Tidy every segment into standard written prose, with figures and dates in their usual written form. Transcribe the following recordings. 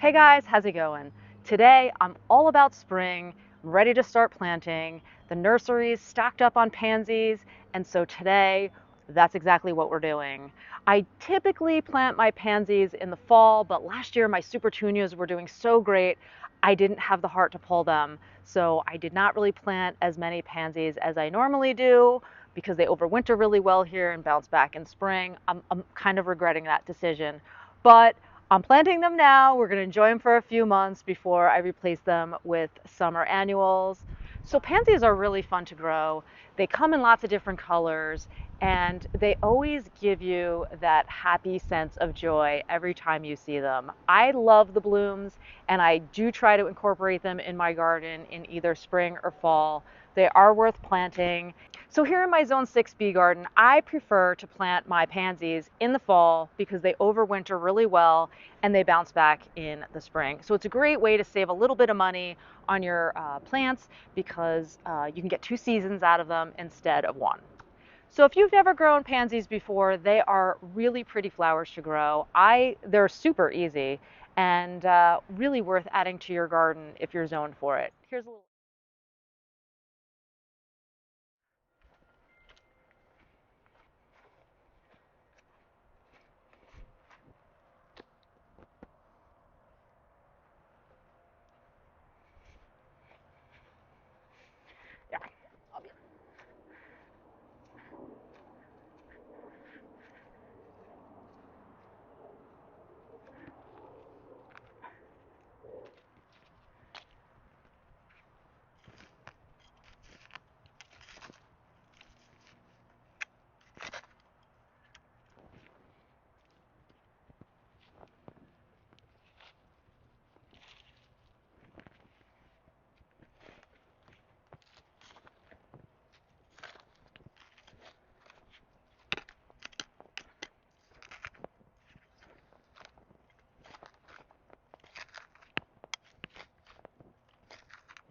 Hey guys, how's it going? Today I'm all about spring. I'm ready to start planting. The nursery's stocked up on pansies, and so today that's exactly what we're doing. I typically plant my pansies in the fall, but last year my supertunias were doing so great, I didn't have the heart to pull them. So I did not really plant as many pansies as I normally do because they overwinter really well here and bounce back in spring. I'm kind of regretting that decision. But I'm planting them now. We're going to enjoy them for a few months before I replace them with summer annuals. So pansies are really fun to grow. They come in lots of different colors and they always give you that happy sense of joy every time you see them. I love the blooms and I do try to incorporate them in my garden in either spring or fall. They are worth planting. So here in my Zone 6B garden, I prefer to plant my pansies in the fall because they overwinter really well and they bounce back in the spring. So it's a great way to save a little bit of money on your plants because you can get 2 seasons out of them instead of one. So if you've never grown pansies before, they are really pretty flowers to grow. They're super easy and really worth adding to your garden if you're zoned for it. Here's a little. Yeah.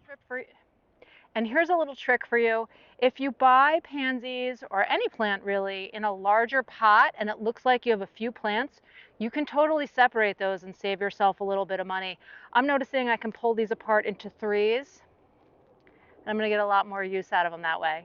Trip for And here's a little trick for you. If you buy pansies or any plant really in a larger pot and it looks like you have a few plants, you can totally separate those and save yourself a little bit of money. I'm noticing I can pull these apart into threes and I'm going to get a lot more use out of them that way.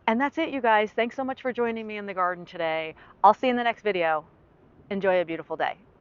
And that's it, you guys. Thanks so much for joining me in the garden today. I'll see you in the next video. Enjoy a beautiful day.